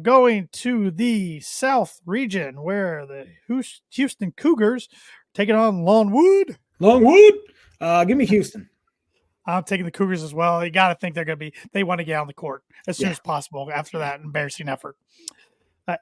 Going to the South region where the Houston Cougars taking on Longwood. Longwood? Give me Houston. I'm taking the Cougars as well. You got to think they want to get on the court as soon as possible after that embarrassing effort.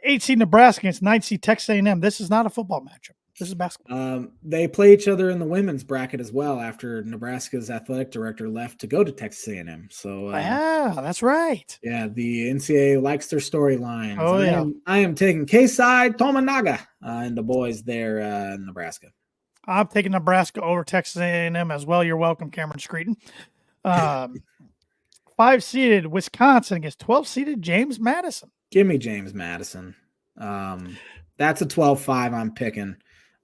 8 seed Nebraska against 9 seed Texas A&M. This is not a football matchup. This is basketball. They play each other in the women's bracket as well after Nebraska's athletic director left to go to Texas A&M. So yeah, that's right. Yeah, the NCAA likes their storylines. Oh, yeah. I am taking Keisei Tominaga and the boys there in Nebraska. I'm taking Nebraska over Texas A&M as well. You're welcome, Cameron Screeton. 5-seeded Wisconsin against 12-seeded James Madison. Give me James Madison. That's a 12-5 I'm picking.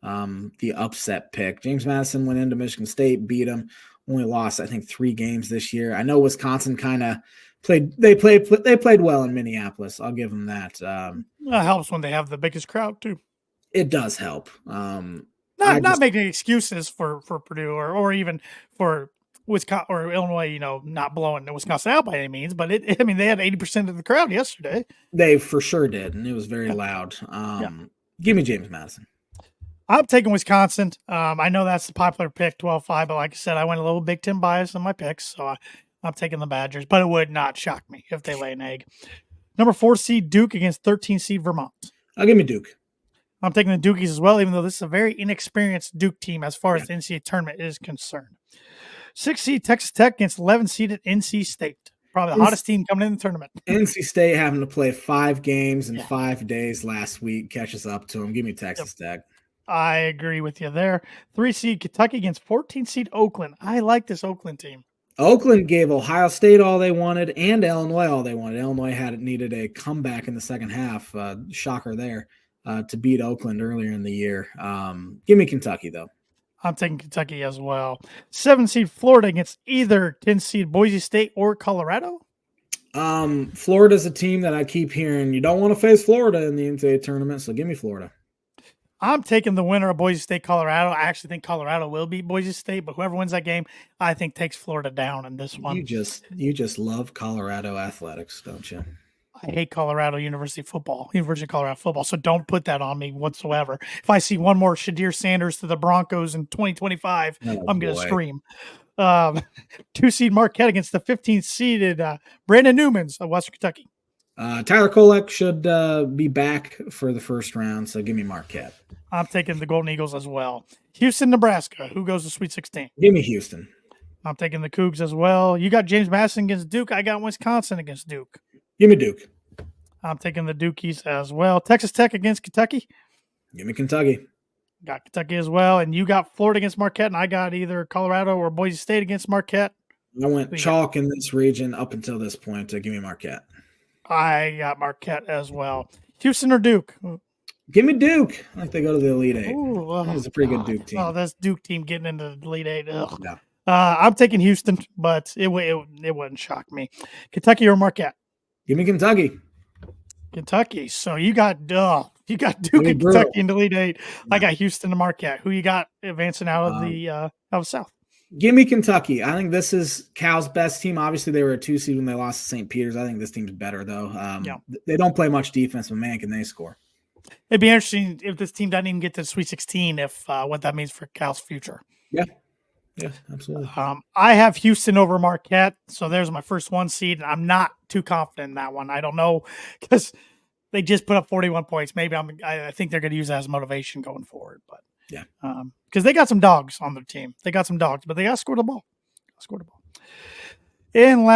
The upset pick. James Madison went into Michigan State, beat them, only lost, I think, 3 games this year. I know Wisconsin kind of played well in Minneapolis. I'll give them that. That helps when they have the biggest crowd, too. It does help. Not making excuses for Purdue or even for Wisconsin or Illinois, not blowing Wisconsin out by any means, but they had 80% of the crowd yesterday. They for sure did, and it was very loud. Give me James Madison. I'm taking Wisconsin. I know that's the popular pick, 12-5, but like I said, I went a little Big Ten bias on my picks, so I'm taking the Badgers, but it would not shock me if they lay an egg. Number 4 seed Duke against 13 seed Vermont. I'll give me Duke. I'm taking the Dukies as well, even though this is a very inexperienced Duke team as far as the NCAA tournament is concerned. 6 seed Texas Tech against 11 seeded NC State. Probably the hottest team coming in the tournament. NC State having to play 5 games in 5 days last week catches up to them. Give me Texas Tech. I agree with you there. 3 seed Kentucky against 14 seed Oakland. I like this Oakland team. Oakland gave Ohio State all they wanted and Illinois all they wanted. Illinois needed a comeback in the second half. Shocker there to beat Oakland earlier in the year. Give me Kentucky, though. I'm taking Kentucky as well. 7 seed Florida against either 10 seed Boise State or Colorado. Florida's a team that I keep hearing you don't want to face Florida in the NCAA tournament, so give me Florida. I'm taking the winner of Boise State, Colorado. I actually think Colorado will beat Boise State, but whoever wins that game, I think takes Florida down in this one. You just love Colorado athletics, don't you? I hate University of Colorado football, so don't put that on me whatsoever. If I see one more Shadir Sanders to the Broncos in 2025, I'm going to scream. 2 seed Marquette against the 15th seeded Brandon Newmans of Western Kentucky. Tyler Kolek should be back for the first round, so give me Marquette. I'm taking the Golden Eagles as well. Houston, Nebraska. Who goes to Sweet 16? Give me Houston. I'm taking the Cougs as well. You got James Madison against Duke. I got Wisconsin against Duke. Give me Duke. I'm taking the Dukies as well. Texas Tech against Kentucky. Give me Kentucky. Got Kentucky as well. And you got Florida against Marquette, and I got either Colorado or Boise State against Marquette. I went chalk in this region up until this point. Give me Marquette. I got Marquette as well. Houston or Duke? Give me Duke. I think they go to the Elite Eight. It's a pretty good Duke team. Oh, this Duke team getting into the Elite Eight. Ugh. Yeah. I'm taking Houston, but it wouldn't shock me. Kentucky or Marquette? Give me Kentucky. Kentucky. So you got Duke and Kentucky in the Elite Eight. Yeah. I got Houston and Marquette. Who you got advancing out of the South? Give me Kentucky. I think this is Cal's best team. Obviously, they were a 2 seed when they lost to St. Peter's. I think this team's better, though. They don't play much defense, but man, can they score. It'd be interesting if this team doesn't even get to the Sweet 16, if what that means for Cal's future. Yeah, absolutely. I have Houston over Marquette, so there's my first 1 seed, and I'm not too confident in that one. I don't know, because they just put up 41 points. Maybe I think they're going to use that as motivation going forward, but yeah, because they got some dogs on their team. They got some dogs, but they got to score the ball. In last